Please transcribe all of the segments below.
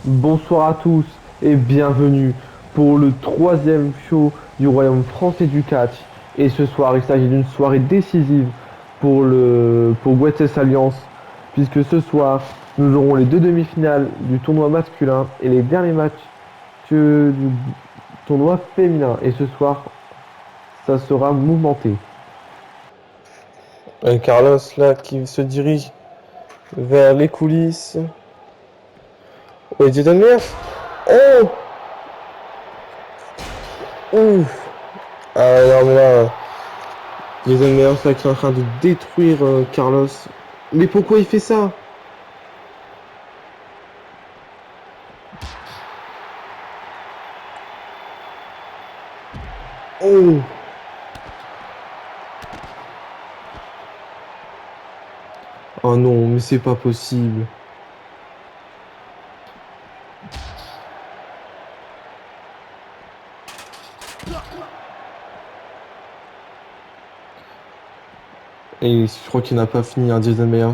Bonsoir à tous et bienvenue pour le troisième show du Royaume français du catch. Et ce soir, il s'agit d'une soirée décisive pour Guettes Alliance, puisque ce soir, nous aurons les deux demi-finales du tournoi masculin et les derniers matchs du tournoi féminin. Et ce soir, ça sera mouvementé. Carlos là qui se dirige vers les coulisses. Et Jaden Meyers. Oh. Ouf. Ah non mais là, Jaden Meyers là qui est en train de détruire Carlos. Mais pourquoi il fait ça? Oh. Oh non, mais c'est pas possible. Et je crois qu'il n'a pas fini, hein, Jaden Meyers.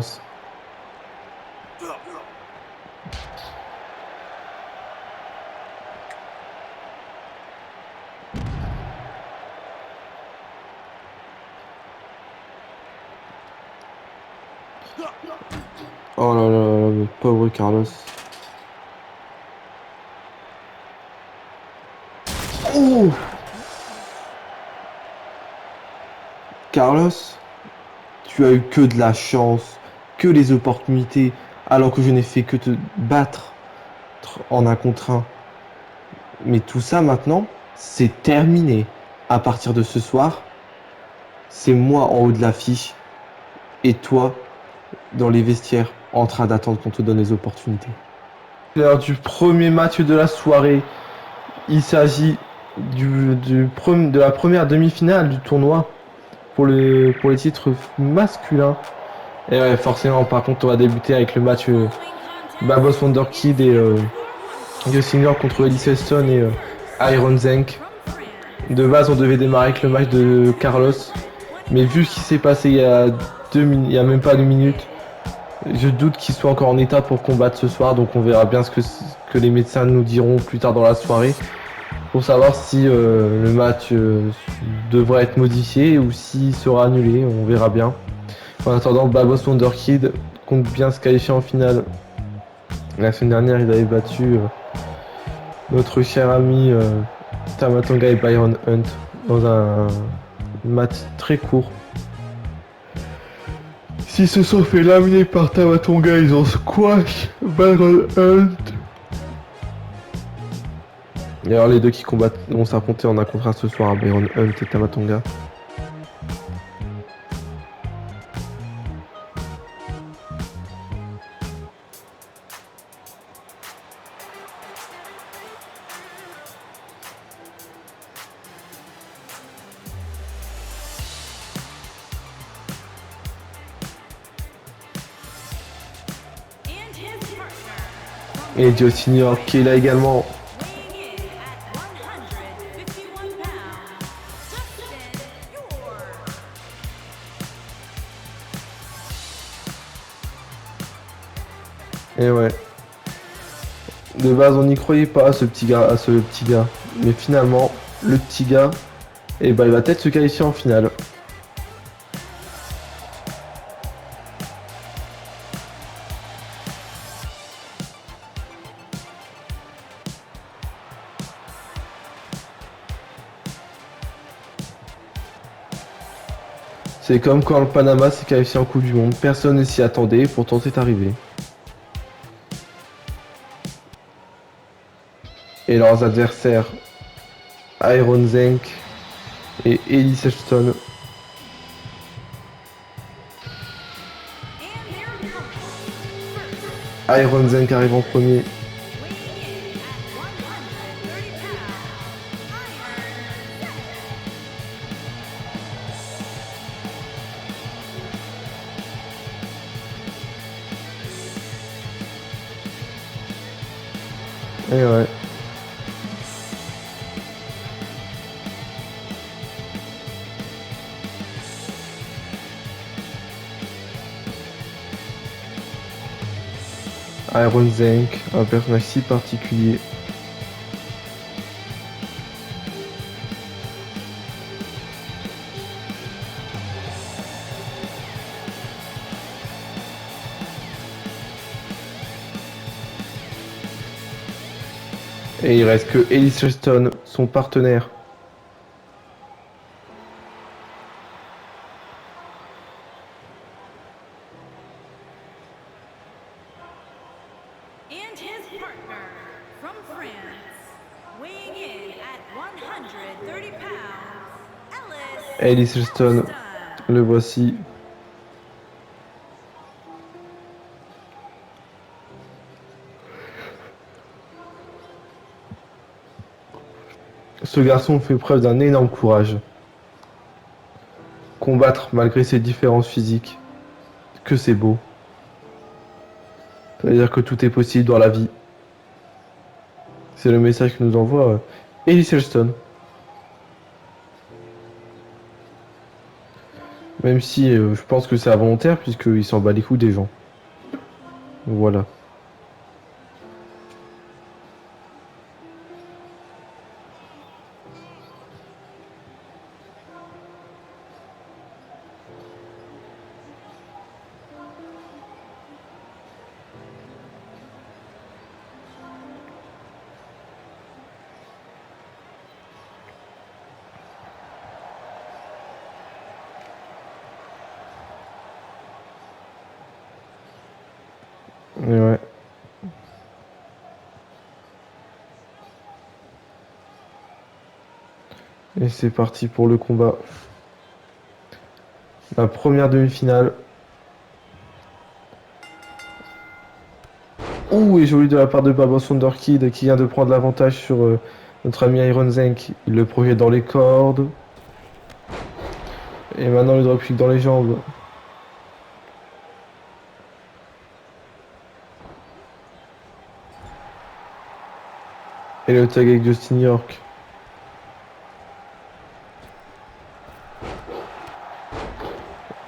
Oh là là là, le pauvre Carlos. Oh. Carlos, tu as eu que de la chance, que les opportunités, alors que je n'ai fait que te battre en un contre un. Mais tout ça maintenant, c'est terminé. À partir de ce soir, c'est moi en haut de l'affiche et toi dans les vestiaires en train d'attendre qu'on te donne les opportunités. C'est l'heure du premier match de la soirée. Il s'agit de la première demi-finale du tournoi pour les titres masculins. Et ouais, forcément, par contre, on va débuter avec le match Babos Wonderkid et Yossinger contre Ellis Weston et Iron Zenk. De base, on devait démarrer avec le match de Carlos. Mais vu ce qui s'est passé il y a même pas 2 minutes, je doute qu'il soit encore en état pour combattre ce soir. Donc on verra bien que les médecins nous diront plus tard dans la soirée pour savoir si le match devrait être modifié ou s'il sera annulé. On verra bien. En attendant, Babos Wonderkid compte bien se qualifier en finale. La semaine dernière, ils avaient battu notre cher ami Tamatonga et Byron Hunt dans un match très court. S'ils se sont fait laminer par Tamatonga, ils ont squash Byron Hunt. Et alors les deux qui combattent vont s'affronter en un contre un ce soir, Byron Hunt et Tamatonga. Et Joe Senior qui est là également. Et ouais. De base, on n'y croyait pas à ce petit gars. Mais finalement, le petit gars, il va peut-être se qualifier en finale. C'est comme quand le Panama s'est qualifié en Coupe du Monde. Personne ne s'y attendait, pourtant c'est arrivé. Et leurs adversaires, Iron Zenk et Ellis Ashton. Iron Zenk arrive en premier. Et ouais. Iron Zank, un personnage si particulier. Et il reste que Ellis Shelton, son partenaire. And his partner from France, weighing in at 130 pounds, Ellis Shelton, le voici. Ce garçon fait preuve d'un énorme courage. Combattre malgré ses différences physiques. Que c'est beau. Ça veut dire que tout est possible dans la vie. C'est le message que nous envoie Ellis Shelton. Même si je pense que c'est involontaire puisqu'il s'en bat les couilles des gens. Voilà. Et ouais. Et c'est parti pour le combat. La première demi-finale. Ouh, et joli de la part de Babos Wonderkid qui vient de prendre l'avantage sur notre ami Iron Zank. Il le projette dans les cordes. Et maintenant le dropkick dans les jambes. Et le tag avec Justin York.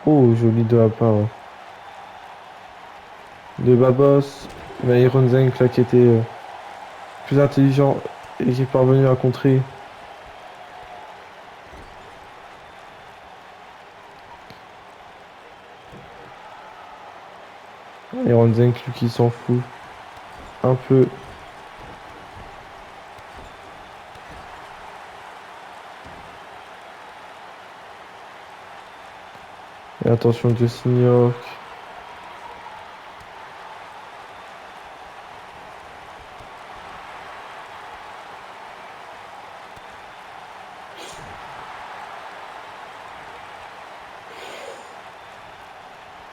Oh, joli de la part de Babos. Mais Iron Zank là qui était plus intelligent et qui est parvenu à contrer. Iron Zank lui qui s'en fout un peu. Et attention Justin York.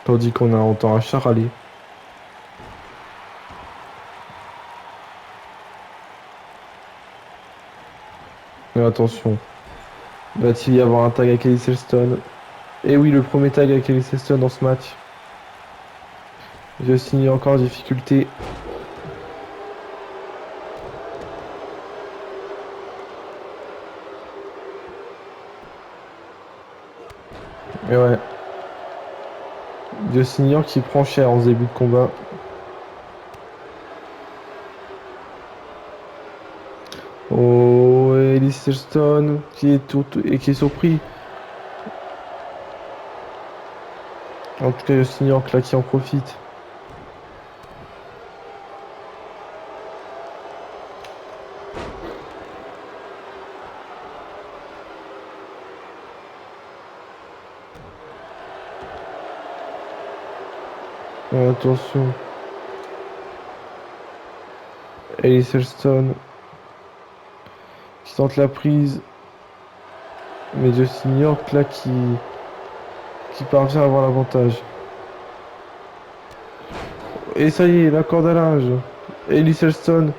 Tandis qu'on entend un char aller. Et attention. Va-t-il y avoir un tag avec Ellis Shelton? Et oui, le premier tag avec Ellis Shelton dans ce match. Justin York encore en difficulté. Et ouais. Justin York qui prend cher en ce début de combat. Oh, Ellis Shelton qui est surpris. En tout cas, Justin York là qui en profite. Attention. Ellis Shelton qui tente la prise. Mais Justin York là qui parvient à avoir l'avantage. Et ça y est, la corde à linge. Ellis Shelton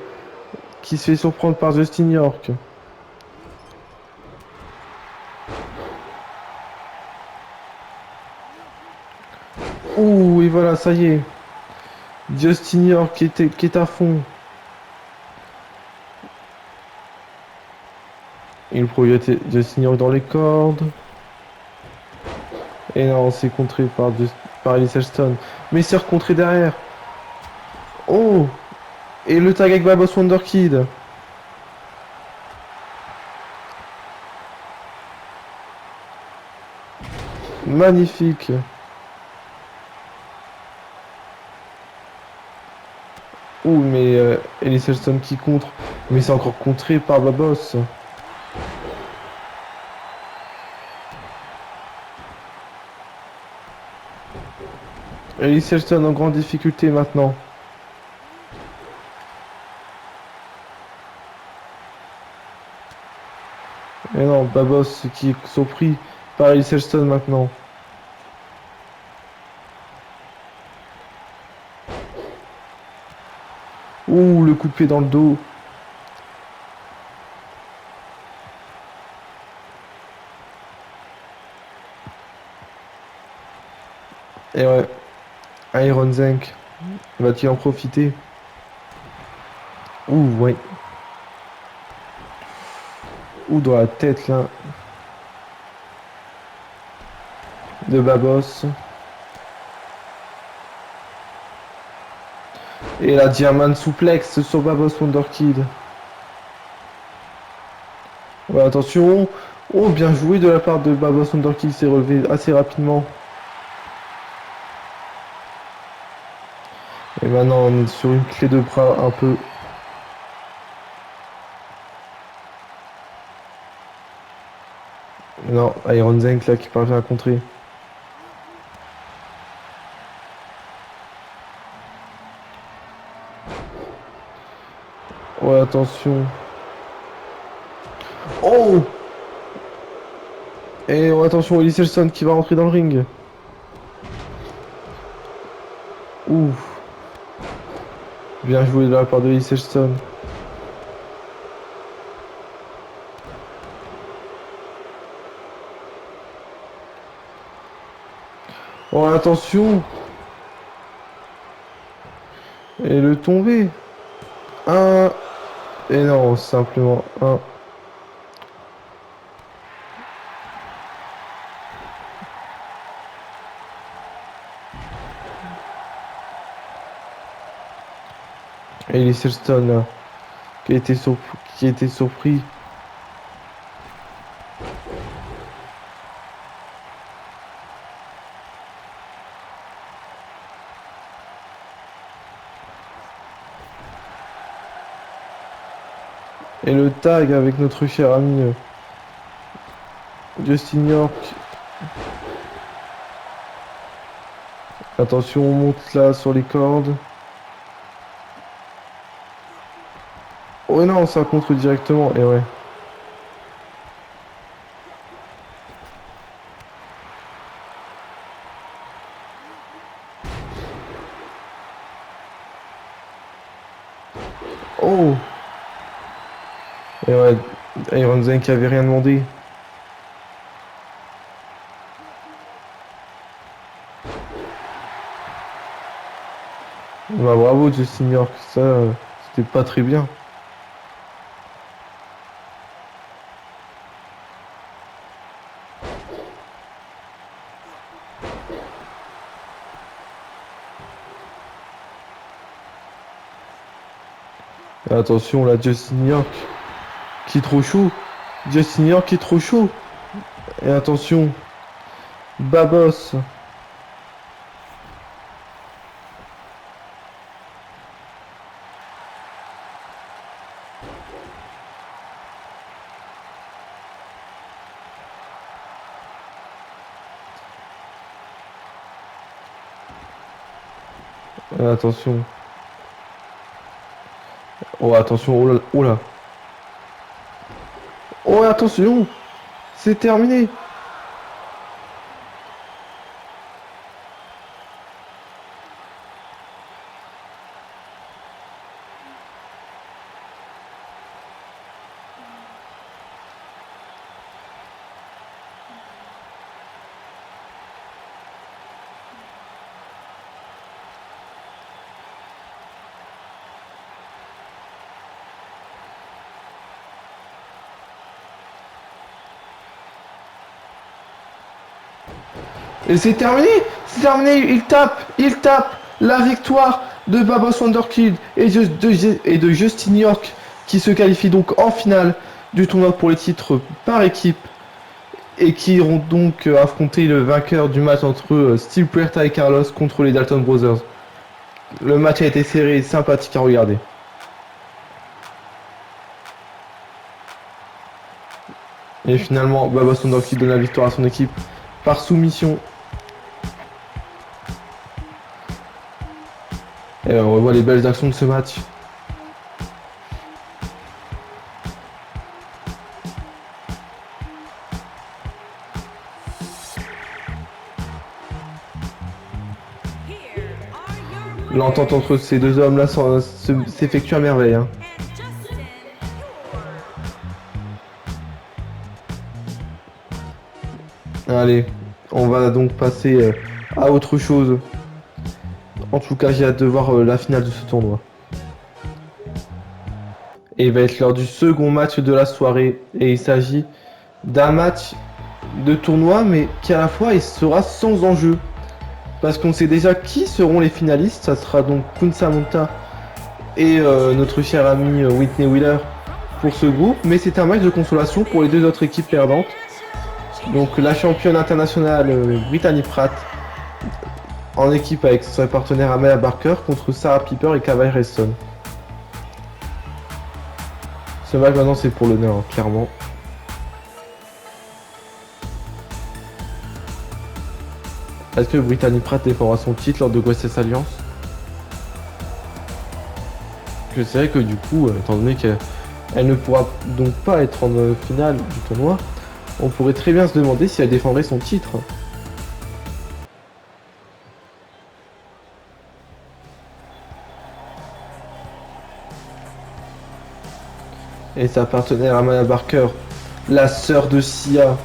qui se fait surprendre par Justin York. Ouh, et voilà, ça y est. Justin York qui est à fond. Il projette Justin York dans les cordes. Et non, c'est contré par Ellis Shelton. Mais c'est recontré derrière. Oh! Et le tag avec Babos Wonderkid. Magnifique. Ouh, mais Ellis Elston qui contre. Mais c'est encore contré par Babos. Ellis Elston en grande difficulté maintenant. Et non, Babos qui est surpris par Ellis Elston maintenant. Ouh, le coup de pied dans le dos. Et ouais, Iron Zank va-t-il en profiter? Ouh, ouais. Ouh, dans la tête là. De Babos. Et la German Suplex sur Babos Wonderkid. Ouais, attention. Oh, bien joué de la part de Babos Wonderkid, s'est relevé assez rapidement. Et maintenant, on est sur une clé de bras un peu. Non, Iron Zank là qui parvient à contrer. Ouais, attention. Oh! Et oh, attention, Ellis Elston qui va rentrer dans le ring. Ouf. Bien joué de la part de Ellis Elston. Oh, attention! Et le tombé. Un. Et non, simplement un. Et Ellis Elston là, qui a été surpris. Et le tag avec notre cher ami Justin York. Attention, on monte là sur les cordes. Oh non, ça contre directement, et ouais. Oh! Et ouais, Iron Zank qui avait rien demandé. Bah bravo Justin York, ça c'était pas très bien. Et attention là, Justin York qui est trop chaud. Justin York qui est trop chaud. Et attention, Babos. Et attention. Oh attention, oh là, oh là. Oh attention, c'est terminé. Et c'est terminé, il tape la victoire de Babos Wonderkid et de Justin York qui se qualifient donc en finale du tournoi pour les titres par équipe et qui iront donc affronter le vainqueur du match entre Steve Puerta et Carlos contre les Dalton Brothers. Le match a été serré et sympathique à regarder. Et finalement, Babos Wonderkid donne la victoire à son équipe par soumission. Et on revoit les belles actions de ce match. L'entente entre ces deux hommes là s'effectue à merveille. Hein. And Justin York. Allez, on va donc passer à autre chose. En tout cas, j'ai hâte de voir la finale de ce tournoi. Et il va être l'heure du second match de la soirée. Et il s'agit d'un match de tournoi, mais qui à la fois il sera sans enjeu. Parce qu'on sait déjà qui seront les finalistes. Ça sera donc Kunsa Monta et notre cher ami Whitney Wheeler pour ce groupe. Mais c'est un match de consolation pour les deux autres équipes perdantes. Donc la championne internationale Brittany Pratt en équipe avec son partenaire Amaya Barker contre Sarah Piper et Kavai Reston. Ce match maintenant c'est pour l'honneur, hein, clairement. Est-ce que Brittany Pratt défendra son titre lors de Greatest Alliance? Je sais que du coup, étant donné qu'elle ne pourra donc pas être en finale du tournoi, on pourrait très bien se demander si elle défendrait son titre. Et sa partenaire Amaya Barker, la sœur de Sia,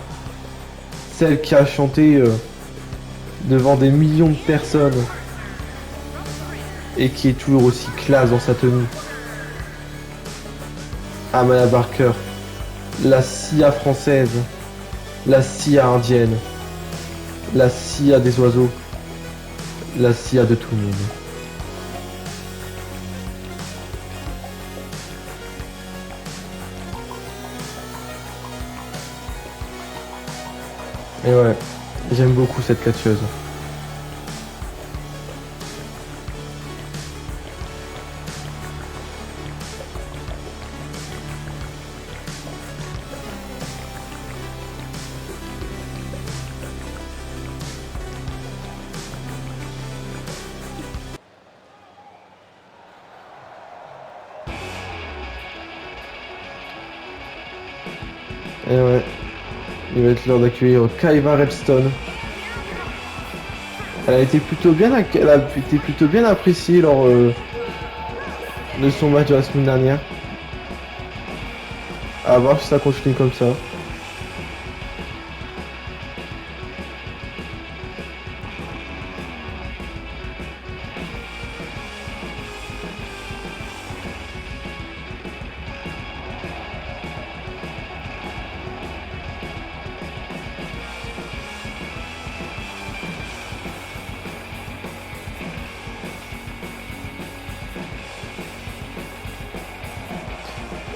celle qui a chanté devant des millions de personnes et qui est toujours aussi classe dans sa tenue. Amaya Barker, la Sia française, la Sia indienne, la Sia des oiseaux, la Sia de tout le monde. Et ouais, j'aime beaucoup cette catcheuse. Et ouais, il va être l'heure d'accueillir Kaiva Repstone. Elle a été plutôt bien appréciée lors de son match de la semaine dernière. À voir si ça continue comme ça.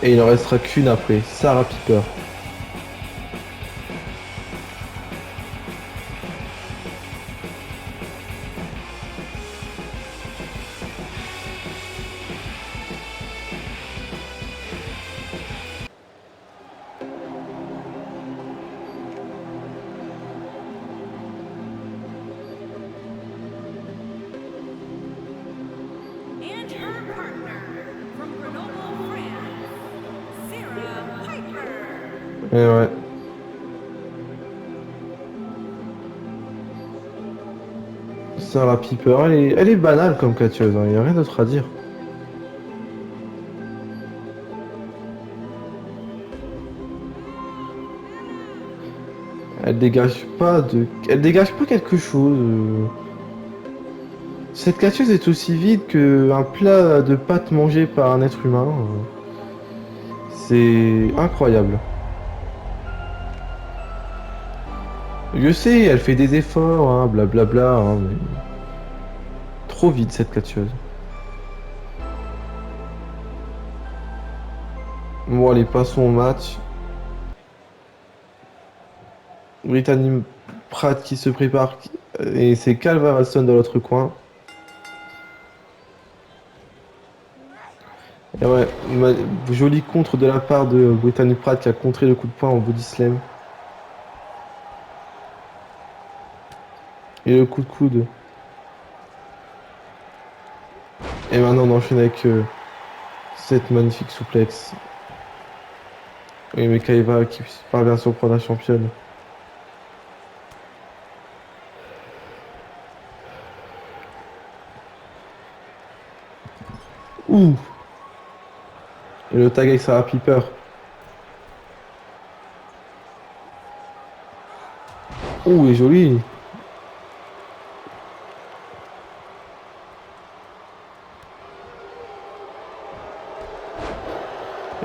Et il en restera qu'une après, Sarah Piper. And her partner from Grenoble, France, Sarah Piper. Et ouais. Sarah Piper, elle est banale comme catcheuse, il n'y a rien d'autre à dire. Elle dégage pas quelque chose. Cette catcheuse est aussi vide qu'un plat de pâtes mangé par un être humain. C'est incroyable. Je sais, elle fait des efforts, hein, blablabla, hein, mais trop vide cette catcheuse. Bon, allez, passons au match. Brittany Pratt qui se prépare. Et c'est Calvin Ralston dans l'autre coin. Et ouais, joli contre de la part de Brittany Pratt qui a contré le coup de poing en body slam. Et le coup de coude. Et maintenant on enchaîne avec cette magnifique souplex. Et Mekaeva qui parvient à surprendre la championne. Ouh! Et le tag avec Sarah Piper. Ouh, il est joli!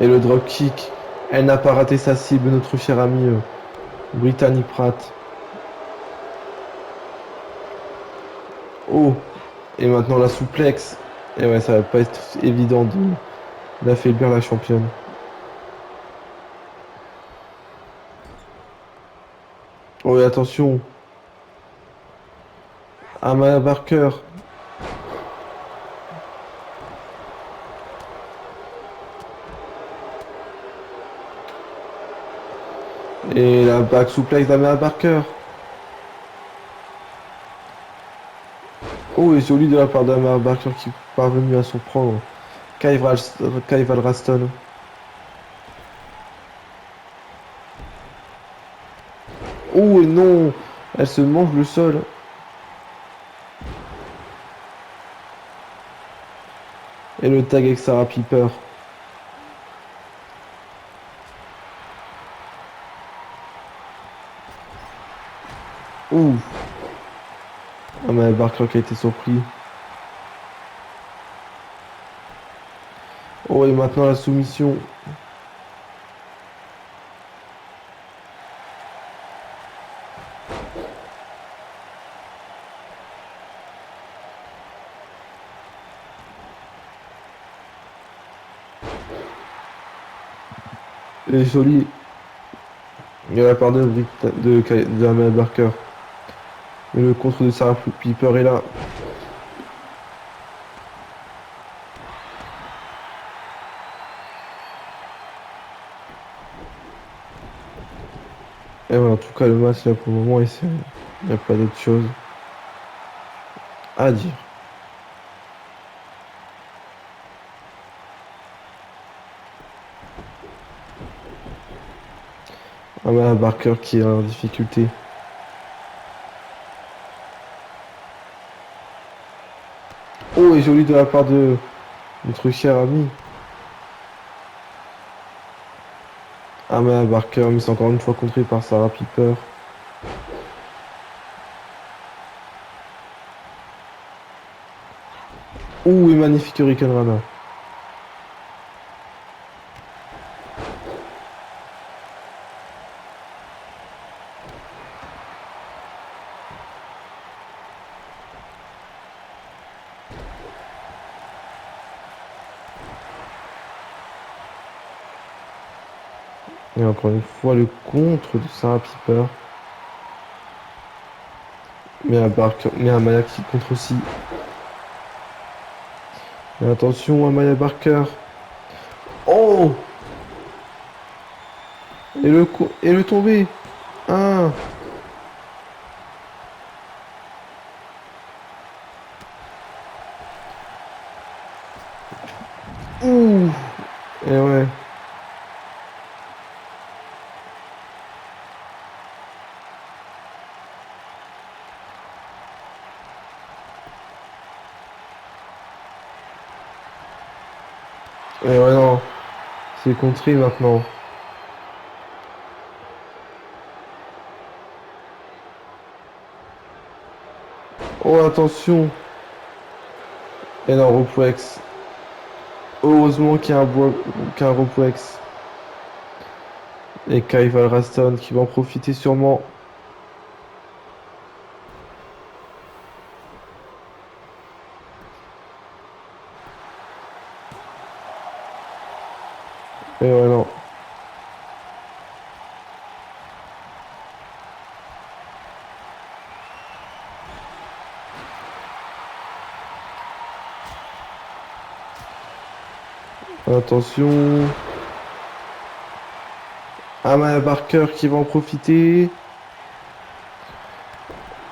Et le dropkick. Elle n'a pas raté sa cible, notre chère amie Brittany Pratt. Oh! Et maintenant la souplex. Et ouais, ça va pas être évident d'affaiblir la championne. Oh, et attention! Amaya Barker. Et la back souplex d'Amaya Barker. Oh, et joli de la part d'Amaya Barker qui est parvenu à surprendre Kyle Raston. Oh, et non! Elle se mange le sol. Et le tag avec Sarah Piper. Ouh! Amaya Barker qui a été surpris. Oh, et maintenant la soumission. Et joli. Et la part de Amaya Barker. Et le contre de Sarah Piper est là. Et ouais, en tout cas, le match là pour le moment, il n'y a pas d'autre chose à dire. Amaya Barker qui est en difficulté. Oh, et joli de la part de notre cher ami. Amaya Barker, mais c'est encore une fois contré par Sarah Piper. Ouh, et magnifique Hurricane Rana. Et encore une fois, le contre de Sarah Piper. Mais Amaya qui contre aussi. Et attention, Amaya Barker. Oh! Et le tombé. Ah! Ouh! Et ouais. Et ouais, non. C'est contré maintenant. Oh, attention. Et non, Ropex. Heureusement qu'il y a un Ropex. Et Kyle Raston qui va en profiter sûrement. Et ouais, non. Attention. Amaya Barker qui va en profiter.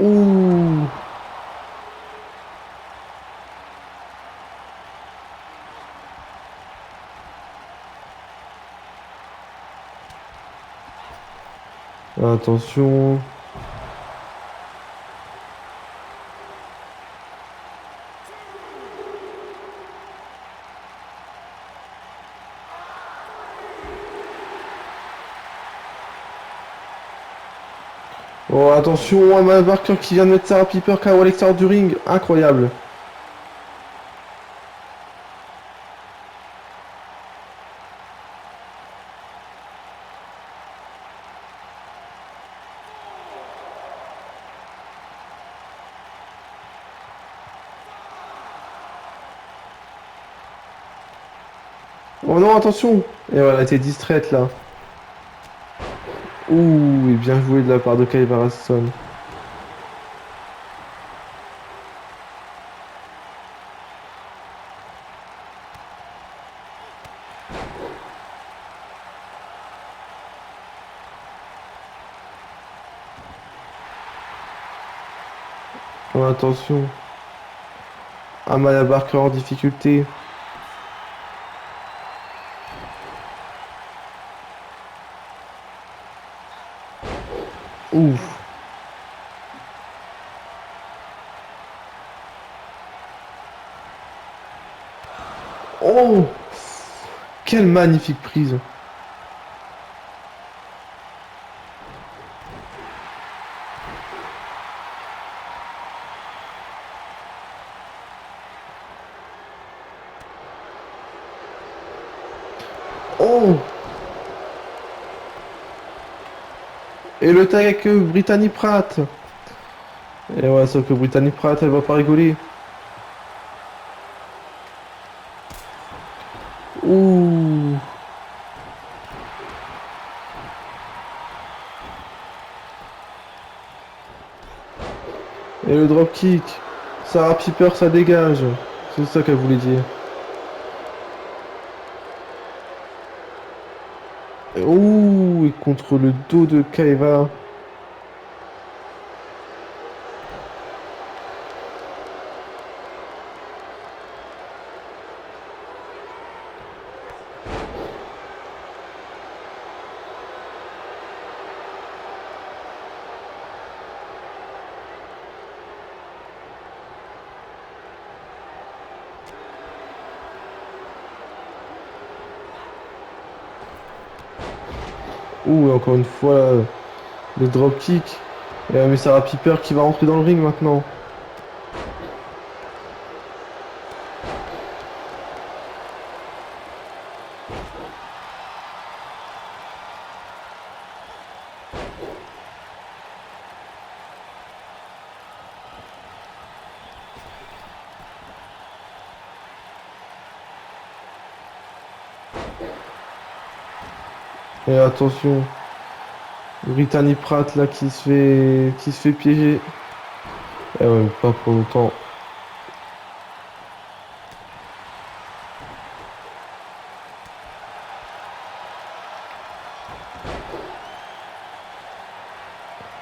Ouh. Attention. Oh, attention, Amaya Barker qui vient de mettre Sarah Piper KO à l'extérieur du ring. Incroyable. Oh non, attention. Et voilà, elle a été distraite là. Ouh, et bien joué de la part de Kai Barasson. Oh, attention. Amaya Barker en difficulté. Ouf. Oh, quelle magnifique prise. Oh. Et le tag avec Brittany Pratt. Et ouais, sauf que Brittany Pratt, elle va pas rigoler. Ouh. Et le dropkick. Sarah Piper, ça dégage. C'est ça qu'elle voulait dire. Ouh, et contre le dos de Kaiva. Ouh, et encore une fois, le dropkick. Et mais Sarah Piper qui va rentrer dans le ring maintenant. Et attention, Brittany Pratt là qui se fait piéger. Eh ouais, pas pour longtemps.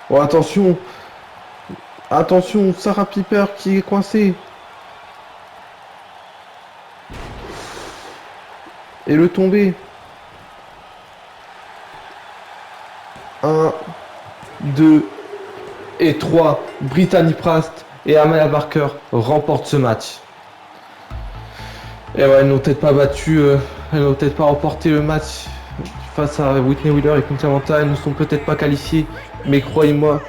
Oh attention, attention, Sarah Piper qui est coincée. Et le tombé. Un, 2 et 3. Brittany Pratt et Amaya Barker remportent ce match. Et ouais, elles n'ont peut-être pas battu, elles n'ont peut-être pas remporté le match face à Whitney Wheeler et Kunta Manta. Elles ne sont peut-être pas qualifiées, mais croyez-moi,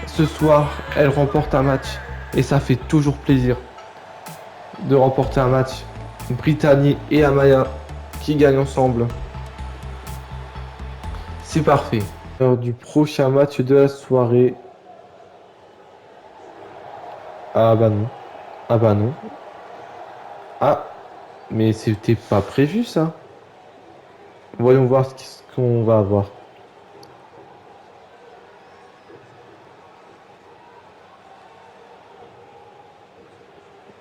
ce soir, elles remportent un match et ça fait toujours plaisir de remporter un match. Brittany et Amaya qui gagnent ensemble. C'est parfait. Lors du prochain match de la soirée. Ah bah non. Ah bah non. Ah, mais c'était pas prévu ça. Voyons voir ce qu'on va avoir.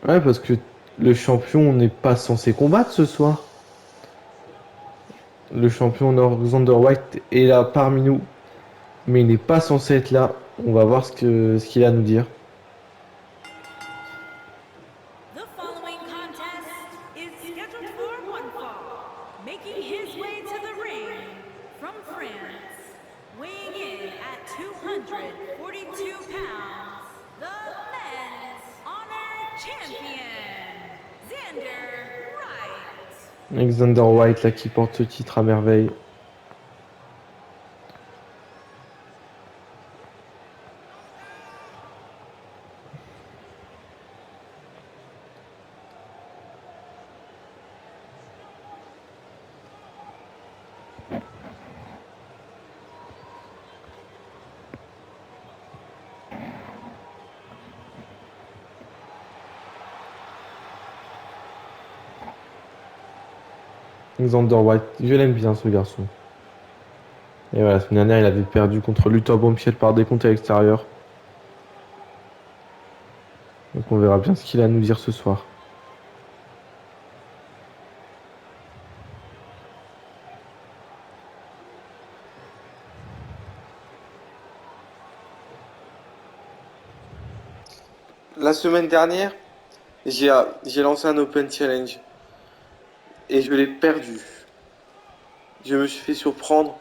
Ouais, parce que le champion n'est pas censé combattre ce soir. Le champion Alexander White est là parmi nous, mais il n'est pas censé être là. On va voir ce qu'il a à nous dire. The following contest is scheduled for one fall. Making his way to the ring from France, weighing in at 242 pounds, the men's honor champion, Xander Wright. Alexander White là qui porte ce titre à merveille. Alexander White, je l'aime bien ce garçon. Et voilà, la semaine dernière, il avait perdu contre Luther Bombshell par décompte à l'extérieur. Donc on verra bien ce qu'il a à nous dire ce soir. La semaine dernière, j'ai lancé un Open Challenge et je l'ai perdu. Je me suis fait surprendre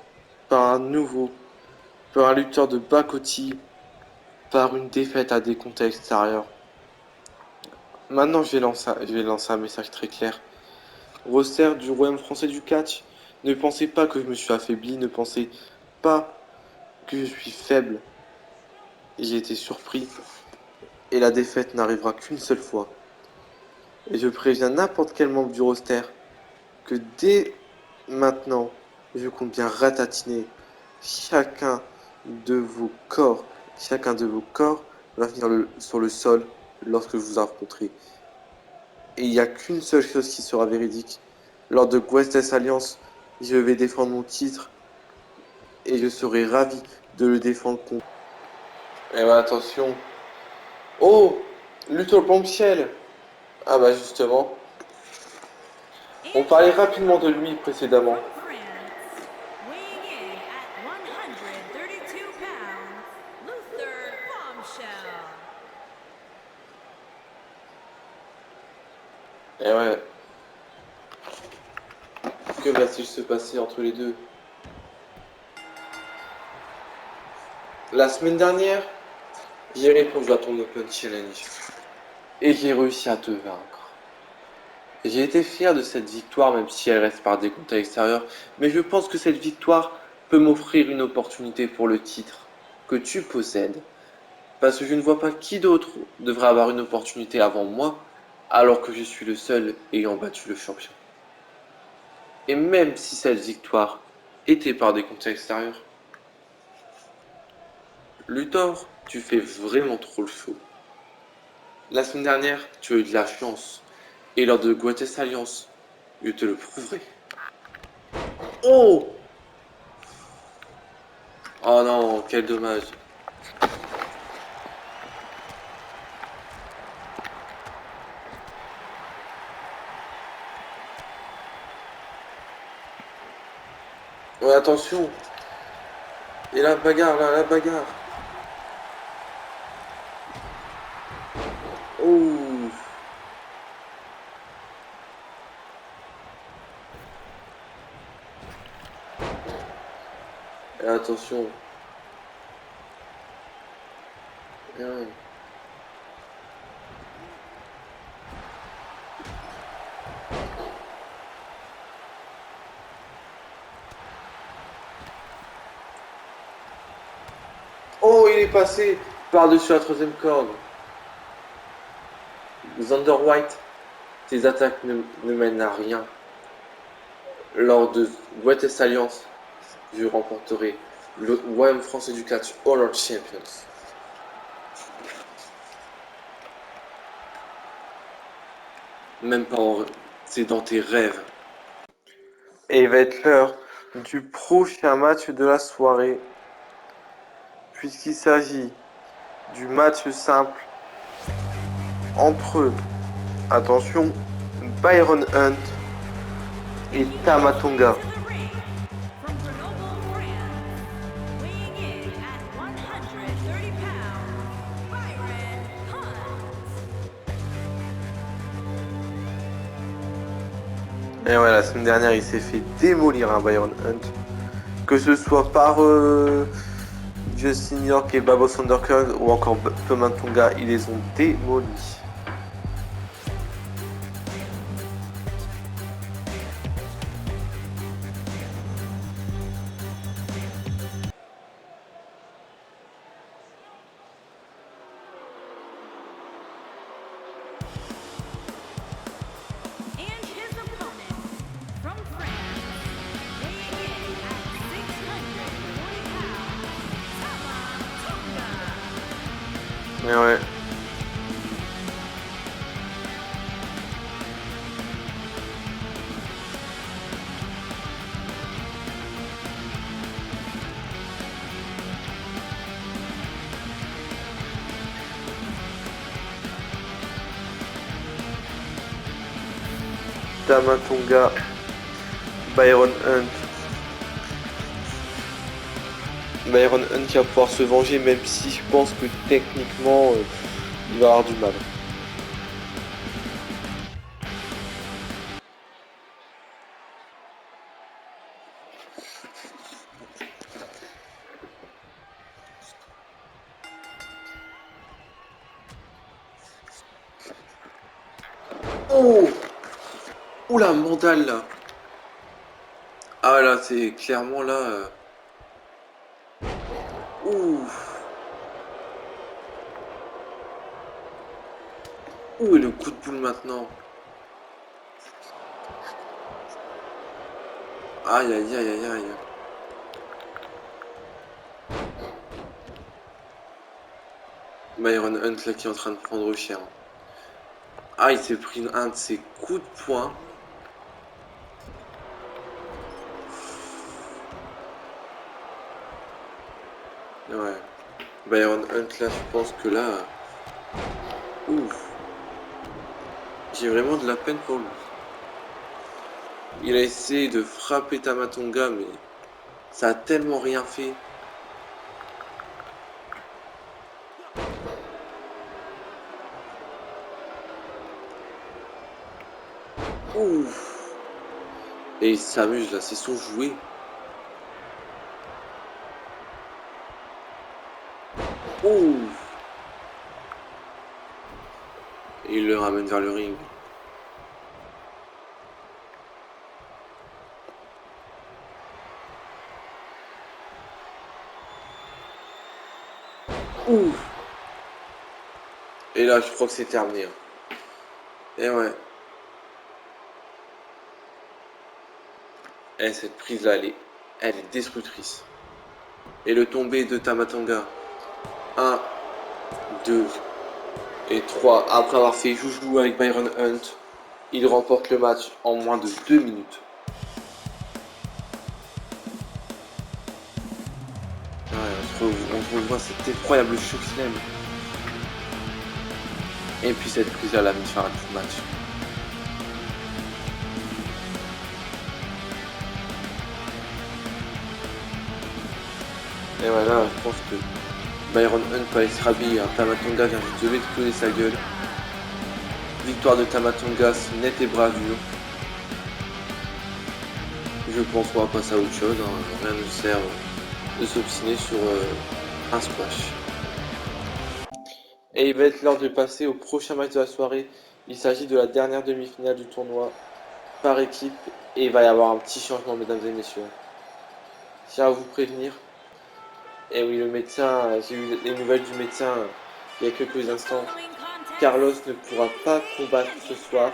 par un lutteur de Bakoti, par une défaite à décompte à l'extérieur. Maintenant, je vais lancer un message très clair. Roster du Royaume français du catch, ne pensez pas que je me suis affaibli, ne pensez pas que je suis faible. J'ai été surpris et la défaite n'arrivera qu'une seule fois. Et je préviens n'importe quel membre du roster que dès maintenant, je compte bien ratatiner chacun de vos corps. Chacun de vos corps va venir sur le sol lorsque je vous affronterai. Et il n'y a qu'une seule chose qui sera véridique. Lors de Guestes Alliance, je vais défendre mon titre et je serai ravi de le défendre contre. Et bah attention. Oh, Luther Bombshell. Ah bah justement, on parlait rapidement de lui précédemment. From France, weighing in at 132 pounds, Luther Bombshell. Et ouais, que va-t-il se passer entre les deux? La semaine dernière, j'ai répondu à ton Open Challenge et j'ai réussi à te vaincre. J'ai été fier de cette victoire, même si elle reste par décompte à l'extérieur, mais je pense que cette victoire peut m'offrir une opportunité pour le titre que tu possèdes. Parce que je ne vois pas qui d'autre devrait avoir une opportunité avant moi, alors que je suis le seul ayant battu le champion. Et même si cette victoire était par décompte à l'extérieur, Luthor, tu fais vraiment trop le show. La semaine dernière, tu as eu de la chance. Et lors de Guates Alliance, je te le prouverai. Oh! Oh non, quel dommage. Ouais, attention. Et la bagarre, là, la bagarre. Oh! Et attention. Bien. Oh, il est passé par-dessus la troisième corde. Xander White, tes attaques ne mènent à rien. Lors de Greatest Alliance, je remporterai le Royaume français du catch Honor Champions. Même pas en... C'est dans tes rêves. Et il va être l'heure du prochain match de la soirée, puisqu'il s'agit du match simple entre, attention, Byron Hunt et Tama Tonga. To the ring, from Grenoble, France, weighing in at 130 pounds, Byron Hunt. Et ouais, la semaine dernière, il s'est fait démolir, Byron Hunt. Que ce soit par Justin York et Babo Thundercurl ou encore Tama Tonga, ils les ont démolis. And his opponent, from France, weighing in at 640 pounds, Tama Tonga. Et ouais. Tama Tonga, Byron Hunt. Byron Hunt qui va pouvoir se venger, même si je pense que techniquement il va avoir du mal. Oh! Oula, mandale là! Ah là, c'est clairement là. Ouh! Où est le coup de boule maintenant? Aïe aïe aïe aïe aïe. Byron Hunt là qui est en train de prendre cher. Ah, il s'est pris un de ses coups de poing. Ouais. Byron Hunt là, je pense que là. Ouf. J'ai vraiment de la peine pour lui. Il a essayé de frapper Tama Tonga, mais ça a tellement rien fait. Ouf. Et il s'amuse là, c'est son jouet. Ouf. Et il le ramène vers le ring. Ouf. Et là, je crois que c'est terminé. Et ouais. Et cette prise là, elle est destructrice. Et le tombé de Tama Tonga. 1, 2 et 3. Après avoir fait joujou avec Byron Hunt, il remporte le match en moins de 2 minutes. Ouais, on revoit cet incroyable chokeslam. Et puis cette prise à la mis fin à tout le match. Et voilà, je pense que Byron Hunt peut aller se rhabiller. Tama Tonga vient juste de exploser sa gueule. Victoire de Tama Tonga, net et bravure. Je pense qu'on va passer à autre chose. Hein. Rien ne sert de s'obstiner sur un squash. Et il va être l'heure de passer au prochain match de la soirée. Il s'agit de la dernière demi-finale du tournoi par équipe. Et il va y avoir un petit changement, mesdames et messieurs. Je tiens à vous prévenir. Et oui, le médecin, j'ai eu les nouvelles du médecin il y a quelques instants. Carlos ne pourra pas combattre ce soir.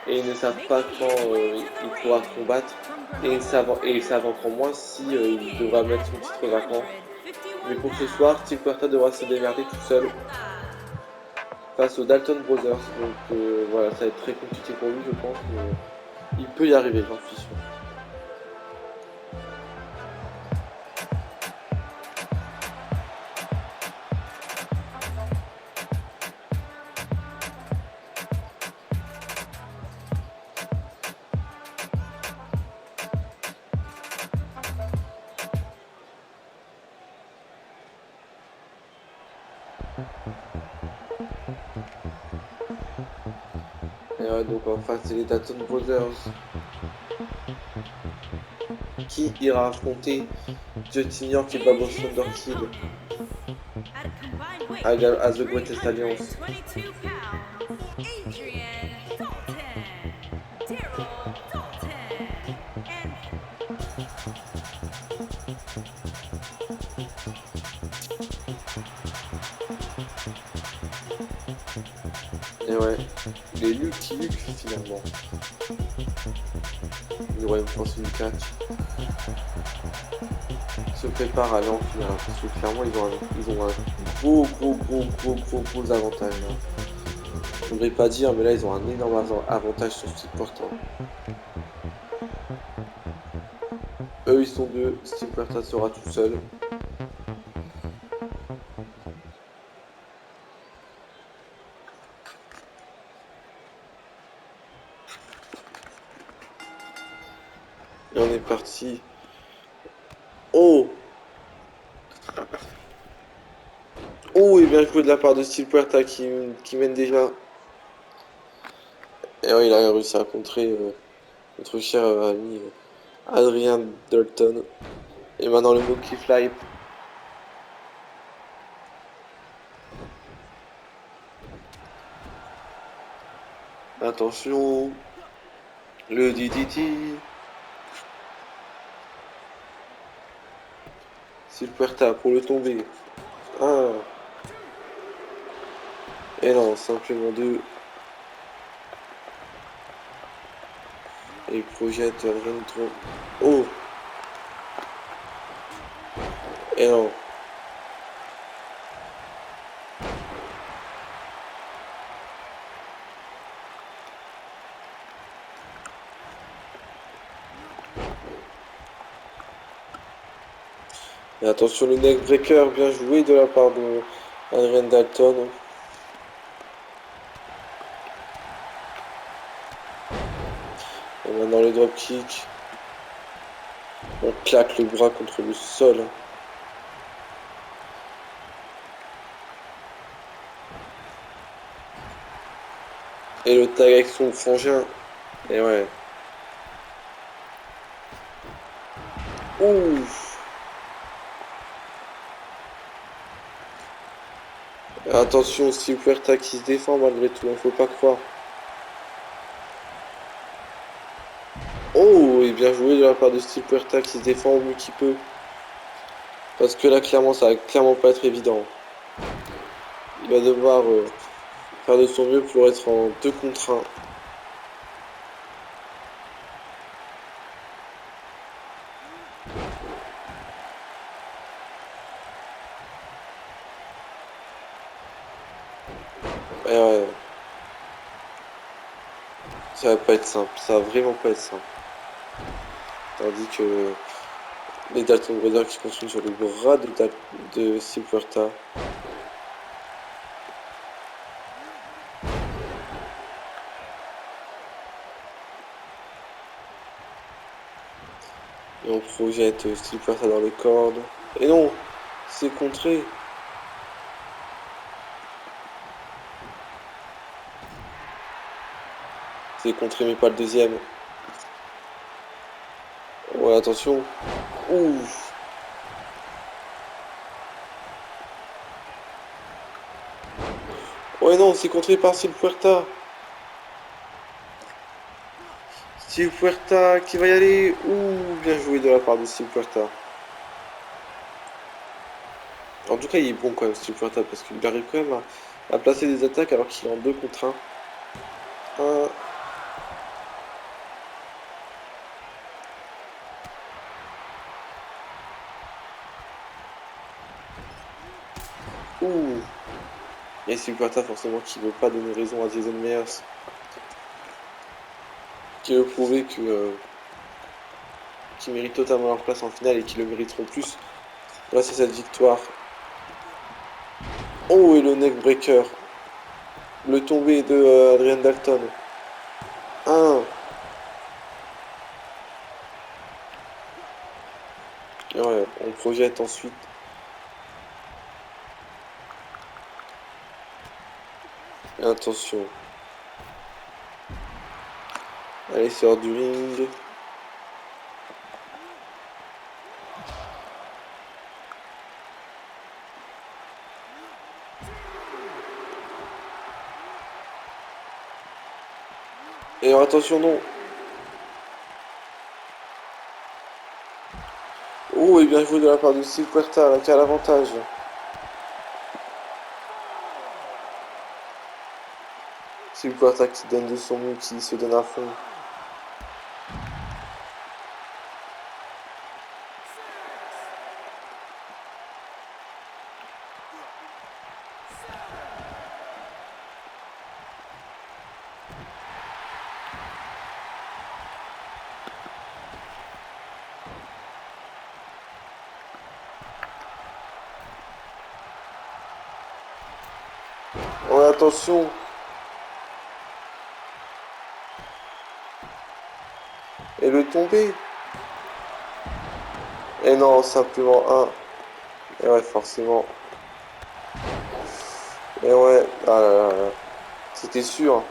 Et ils ne savent pas quand il pourra combattre. Et ils savent encore moins si il devra mettre son titre vacant. Mais pour ce soir, Steve Puerta devra se démerder tout seul face aux Dalton Brothers. Donc voilà, ça va être très compliqué pour lui, je pense. Mais il peut y arriver, j'en suis sûr. ouais, donc en face, c'est les Dalton Brothers. Qui ira affronter Justin York et Babos Wonderkid At a combined weight as the of Greatest Alliance? 322 pounds, Adrian Dalton, Daryl Dalton, and Et ouais, les Lucky Luke finalement. Le Royaume France du catch se prépare à aller en finale, hein, parce que clairement ils ont un gros avantage là. Je ne voudrais pas dire, mais là ils ont un énorme avantage sur Steel Porta. Eux ils sont deux, Steel Porta sera tout seul. Et on est parti. Oh! Oh, et bien joué de la part de Steel Puerta qui mène déjà. Et ouais, il a réussi à contrer notre cher ami Adrian Dalton. Et maintenant le Monkey Fly. Attention. Le DDT. Steel Puerta pour le tomber. 1. Et non, simplement 2. Et il projette rien de trop. Oh! Et non. Et attention le neckbreaker, bien joué de la part de Adrian Dalton. Et maintenant le dropkick. On claque le bras contre le sol. Et le tag avec son frangin. Et ouais. Ouf. Et attention, Steel Puerta qui se défend malgré tout, hein, faut pas croire. Oh, et bien joué de la part de Steel Puerta qui se défend au mieux qu'il peut. Parce que là, clairement, ça va clairement pas être évident. Il va devoir faire de son mieux pour être en 2 contre 1. Et ouais. Ça va pas être simple, ça va vraiment pas être simple. Tandis que les Dalton Brothers qui construisent sur le bras de Steel Puerta. Et on projette Steel Puerta dans les cordes. Et non, c'est contré. C'est contré mais pas le deuxième. Ouais, attention. Ouf. Ouais non, c'est contré par Steel Puerta. Steel Puerta qui va y aller. Ouh, bien joué de la part de Steel Puerta. En tout cas, il est bon quand même, Steel Puerta, parce qu'il arrive quand même à placer des attaques alors qu'il est en 2 contre 1. Ouh. Et Steel Puerta, forcément, qui veut pas donner raison à Jason Myers. Qui veut prouver que qu'ils méritent totalement leur place en finale et qu'ils le mériteront plus grâce à cette victoire. Oh, et le neckbreaker. Le tombé de Adrian Dalton. 1. Et ouais, on projette ensuite. Et attention. Allez, sort du ring. Et attention, non. Oh, et bien joué de la part de Steve Puerta, là, qui a l'avantage. Steve Puerta qui donne de son mieux, qui se donne à fond. Oh, attention. Et le tomber. Et non, simplement un. Et ouais, forcément. Et ouais, ah là là là. C'était sûr.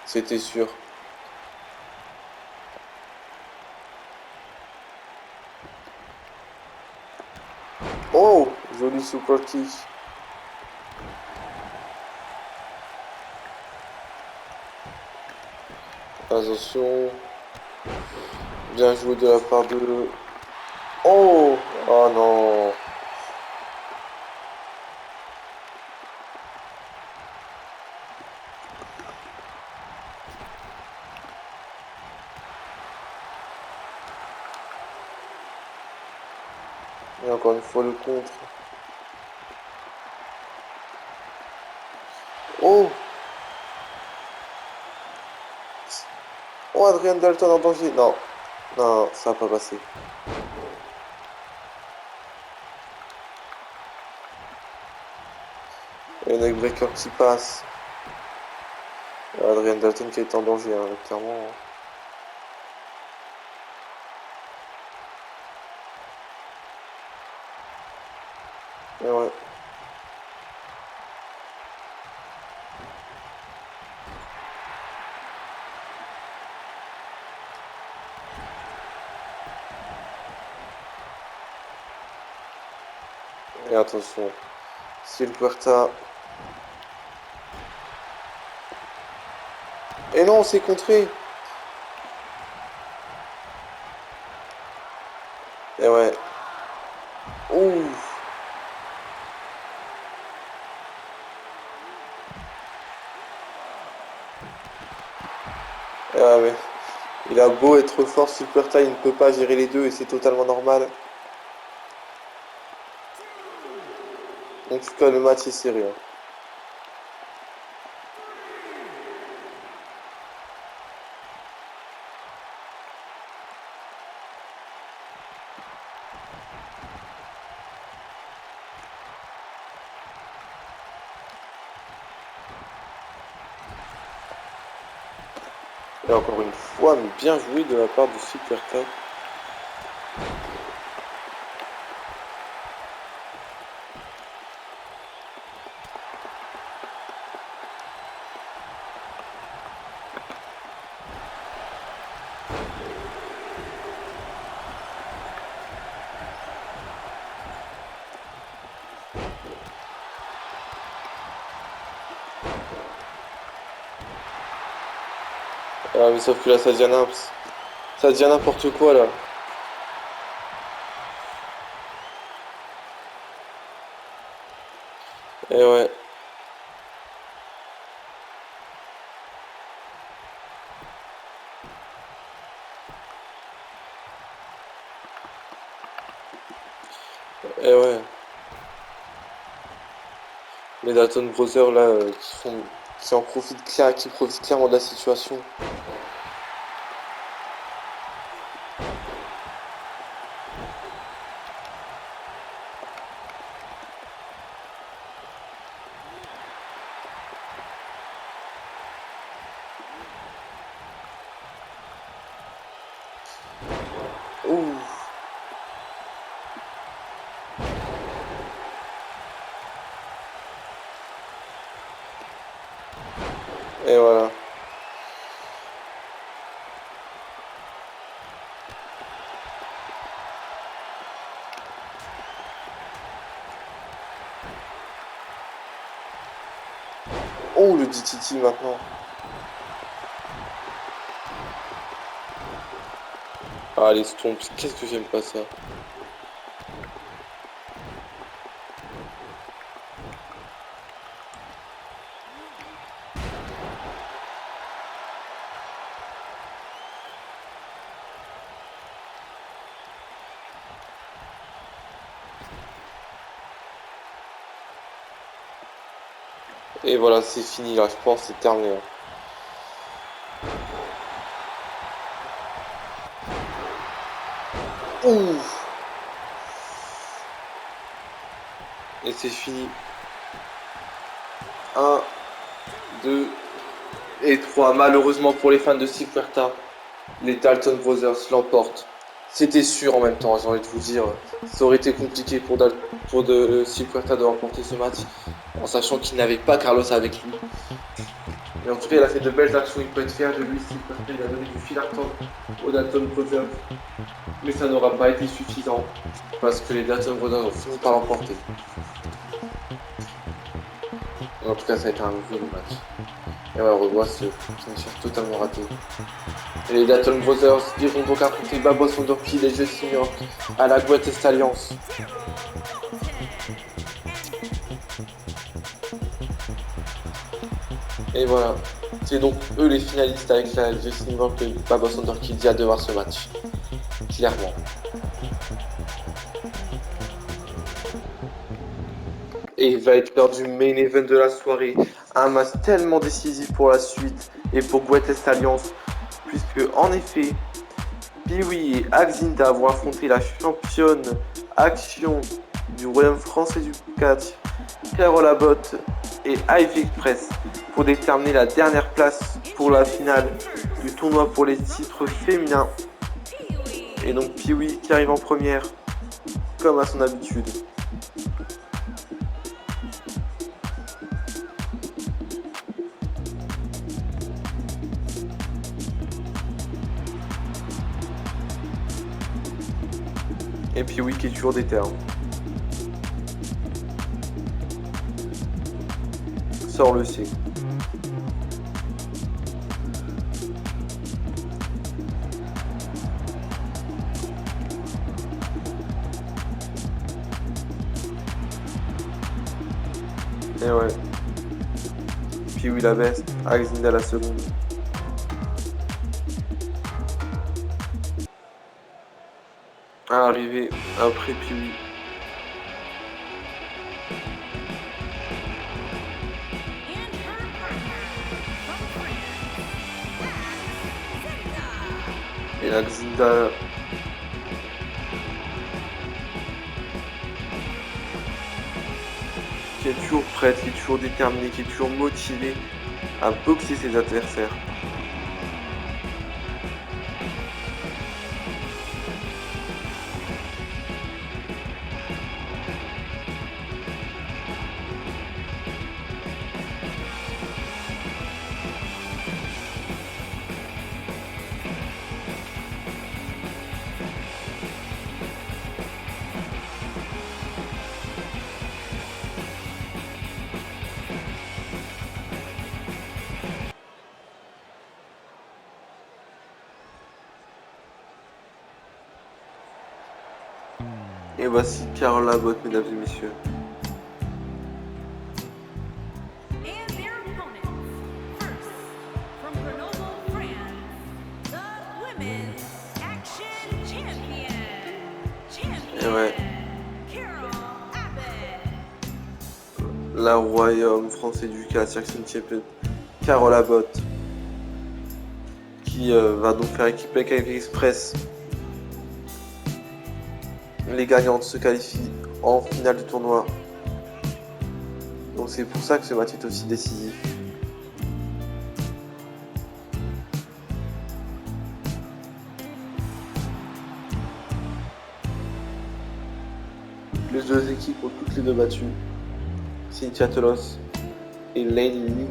C'était sûr. Oh, joli super kick. Attention. Bien joué de la part de... Oh, oh non. Et encore une fois le contre. Oh. Oh, Adrian Dalton en danger. Non. Non, ça va pas passer. Et un neckbreaker qui passe. Adrian Dalton qui est en danger, hein, clairement. Et ouais. Et attention. Steel Puerta. Et non, c'est contré. Et ouais. Ouh. Et ouais, mais il a beau être fort, Steel Puerta, il ne peut pas gérer les deux et c'est totalement normal. En tout cas, le match est serré, hein. Et encore une fois, mais bien joué de la part de Steel Puerta. Ah, mais sauf que là, ça devient n'importe quoi, là. Et ouais. Et ouais. Les Dalton Brothers, là, qui en profitent qui profitent clairement de la situation. Ouh. bon le DTT maintenant. Ah les stomps, qu'est-ce que j'aime pas ça. Et voilà, c'est fini là, je pense c'est terminé. Ouh. Et c'est fini. 1, 2 et 3. Malheureusement pour les fans de Steve Puerta, les Dalton Brothers l'emportent. C'était sûr en même temps, j'ai envie de vous dire. Ça aurait été compliqué pour Steve Puerta de remporter ce match, en sachant qu'il n'avait pas Carlos avec lui. Mais en tout cas, il a fait de belles actions, il peut être fier de lui. Steve Puerta, il a donné du fil à retordre aux Dalton Brothers. Mais ça n'aura pas été suffisant, parce que les Dalton Brothers ont fini par l'emporter. En tout cas, ça a été un joli match. Et voilà, on revoit ce finition totalement raté. Et les Dalton Brothers iront donc affronter Babos Wonderkid et Justin York à la Greatest Alliance. Et voilà, c'est donc eux les finalistes avec la Justin York et Babos Wonderkid. Il y a de voir ce match, clairement. Et il va être l'heure du main event de la soirée. Un match tellement décisif pour la suite et pour Greatest Alliance. Puisque, en effet, Pee-wee et Axinda vont affronter la championne action du Royaume français du catch, Carol Abbott et Ivy Express, pour déterminer la dernière place pour la finale du tournoi pour les titres féminins. Et donc Pee-wee qui arrive en première, comme à son habitude. Et puis oui, qui est toujours déter. Ça on le sait. Et ouais. Puis oui la best, Axinda la seconde. Arrivé après puis et la Xinda qui est toujours prête, qui est toujours déterminée, qui est toujours motivée à boxer ses adversaires. Et voici Carol Abbott, mesdames et messieurs. And their opponents, first, from Grenoble, France, the Women's Action Champion, Et ouais, Carol Abbott. la Royaume français du catch Action Champion, Carol Abbott, qui va donc faire équipe avec Ivy Express. Les gagnantes se qualifient en finale du tournoi. Donc c'est pour ça que ce match est aussi décisif. Les deux équipes ont toutes les deux battu Cynthia Tolos et Lane Lee.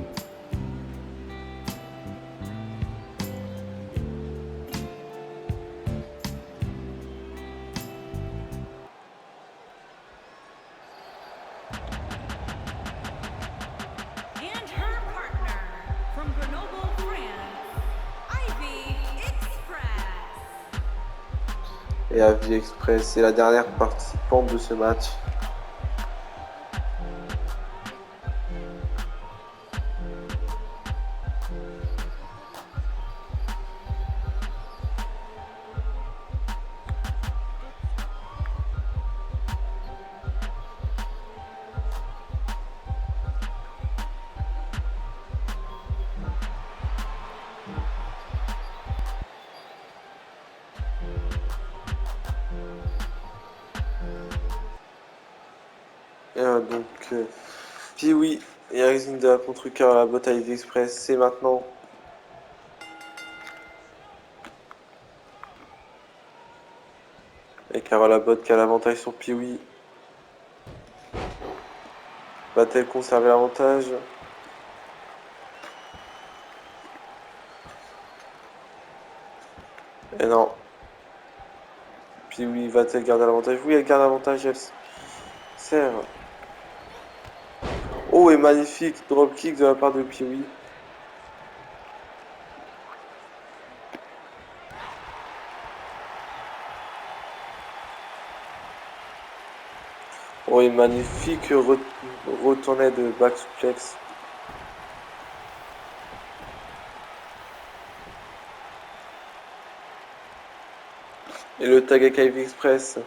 And her partner, Grenoble, France, Ivy Express. Et Ivy Express, c'est la dernière participante de ce match. Pee-wee et Alexander contre Carl Abbott à Ivy Express, c'est maintenant. Et Carol Abbott qui a l'avantage sur Pee-wee. Va-t-elle conserver l'avantage? Et non. Pee-wee va-t-elle garder l'avantage? Oui, elle garde l'avantage, elle sert. Oh, et magnifique dropkick de la part de Pee-wee. Oh, et magnifique retourné de back suplex. Et le tag avec Ivy Express.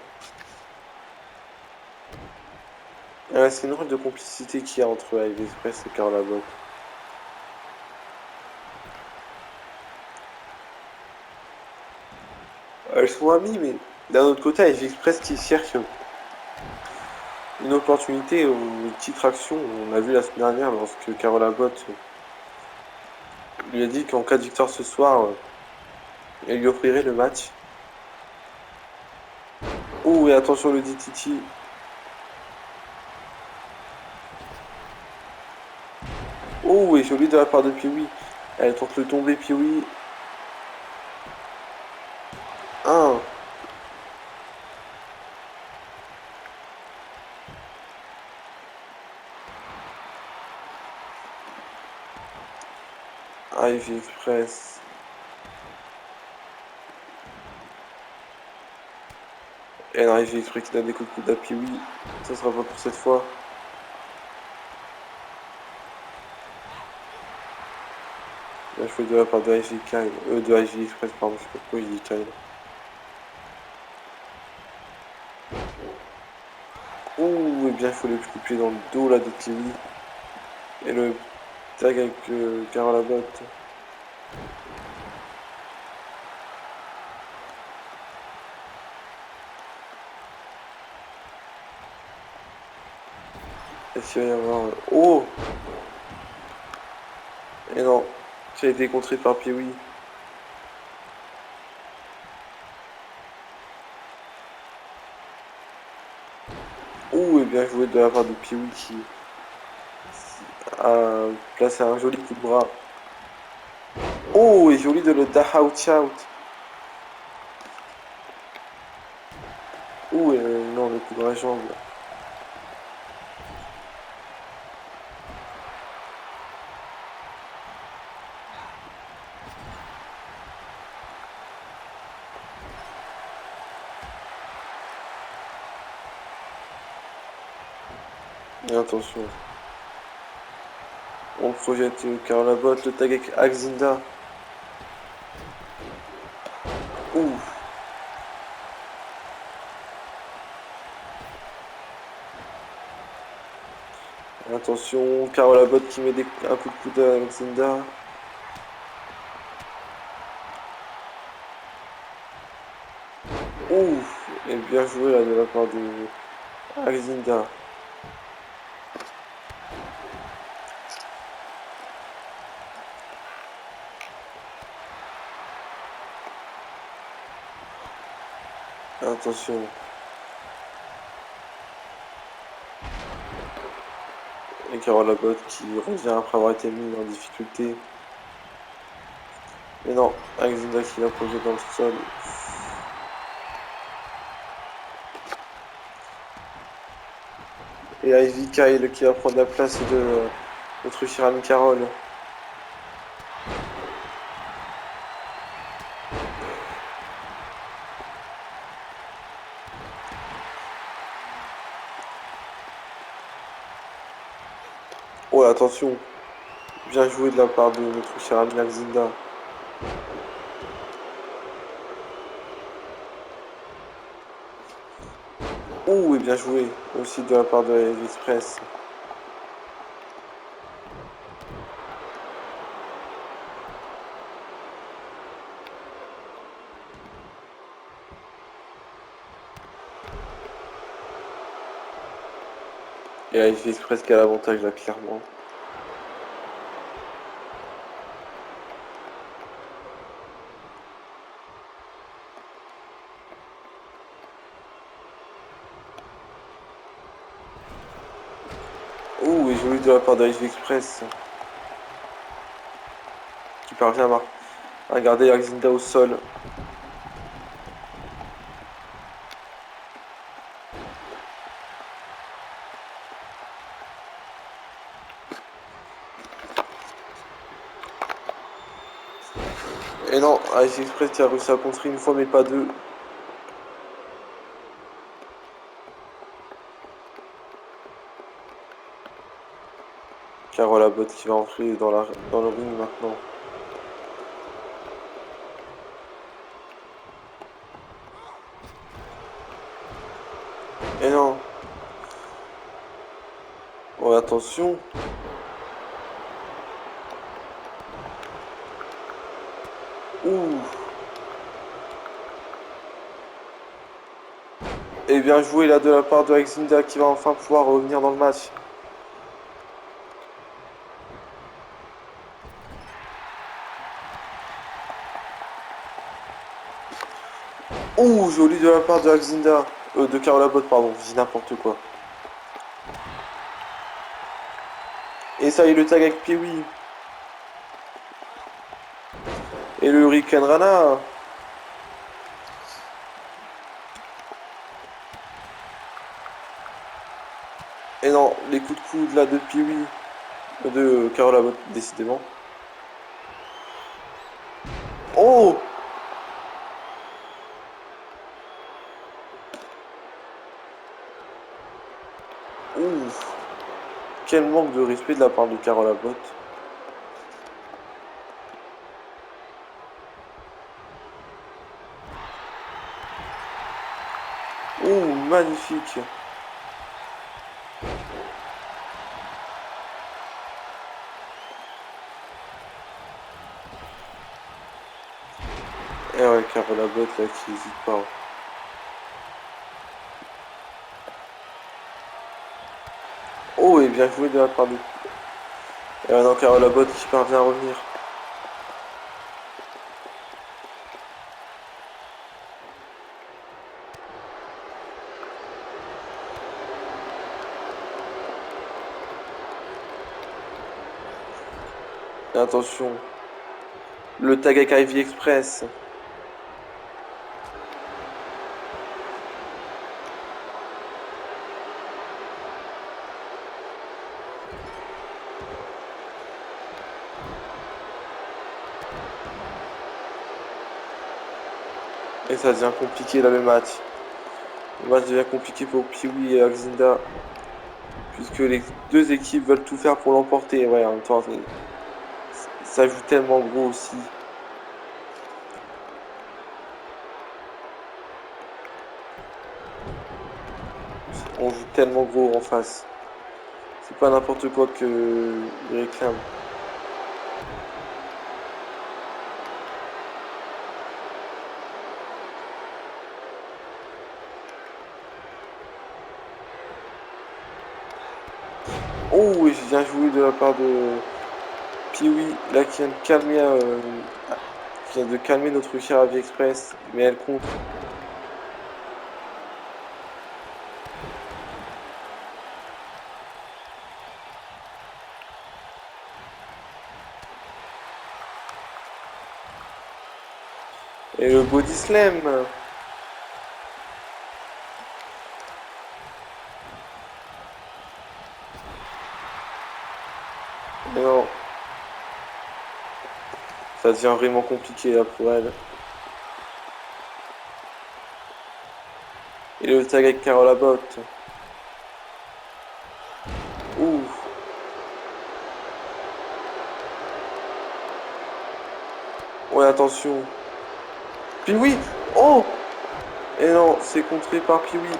C'est une rôle de complicité qu'il y a entre Ivy Express et Carl Abbott. Elles sont amies, mais d'un autre côté, Ivy Express qui cherche une opportunité ou une petite action. On l'a vu la semaine dernière lorsque Carol Abbott lui a dit qu'en cas de victoire ce soir, elle lui offrirait le match. Oh, et attention le DTT. Oh, et joli de la part de Pee-wee. Elle tente le tomber, Pee-wee. 1. Ivy Express. Et Ivy Express qui donne des coups de coude à Pee-wee. Ça sera pas pour cette fois. Là, je fais de la part de Ivy Kyle. De Ivy Express, pardon, je sais pas pourquoi je dis Kyle. Ouh, et bien il faut le couper dans le dos là de Pee-wee. Et le tag avec Carol Abbott. Est-ce qu'il va y avoir... Oh! Et non, ça a été contré par Pee-wee. Ouh, et bien joué de la part de Pee-wee qui a placé un joli coup de bras. Oh, et joli de le out shout. Ouh, et non, le coup de la jambe. Et attention. On projette Carol Abbott, le tag avec Axinda. Ouh. Attention, Carol Abbott qui met un coup de coude à Alexander. Ouh, et bien joué là de la part de Alexander. Attention. Et Carol Abbott qui revient après avoir été mis en difficulté. Mais non, Alexander qui l'a posé dans le sol. Et Ivy Kyle qui va prendre la place de notre chère amie Carole. Oh, attention. Bien joué de la part de notre cher ami Alzinda. Oh, et bien joué aussi de la part de Heavy Express. Et Heavy Express qui a l'avantage là, clairement. Oh, et joli de la part de Heavy Express. Qui parvient à garder Alzinda au sol. Et non, Heavy Express qui a réussi à contrer une fois mais pas deux. Carole Abbott qui va entrer dans le ring maintenant. Et non. Oh, attention. Ouh. Et bien joué là de la part de Alzinda qui va enfin pouvoir revenir dans le match. Ouh, joli de la part de Alzinda. De Carole Abbott, pardon, je dis n'importe quoi. Et ça y est, le tag avec Pee-Wee. Et le Hurricane Rana. Et non, les coups de coude là de Pee-Wee. De Carole Abbott, décidément. Oh! Ouh! Quel manque de respect de la part de Carole Abbott. Ouh, magnifique! Et ouais, Carole Abbott là qui hésite pas. Oh, et bien joué de la part de... Et maintenant Carole Abbott qui parvient à revenir. Et attention, le tag avec Ivy Express. Et ça devient compliqué là le match. Le match devient compliqué pour Pee-Wee et Alzinda. Puisque les deux équipes veulent tout faire pour l'emporter. Ouais, en même temps, ça joue tellement gros aussi. On joue tellement gros en face. C'est pas n'importe quoi que ils réclament. Oh, et j'ai bien joué de la part de Pee-Wee, là qui vient de calmer notre chère Ivy Express, mais elle contre. Et le body slam. Mais non, ça devient vraiment compliqué là pour elle. Et le tag avec Carole Abbott. Ouh. Ouais, attention. Pee-wee. Oh. Et non, c'est contré par Pee-wee.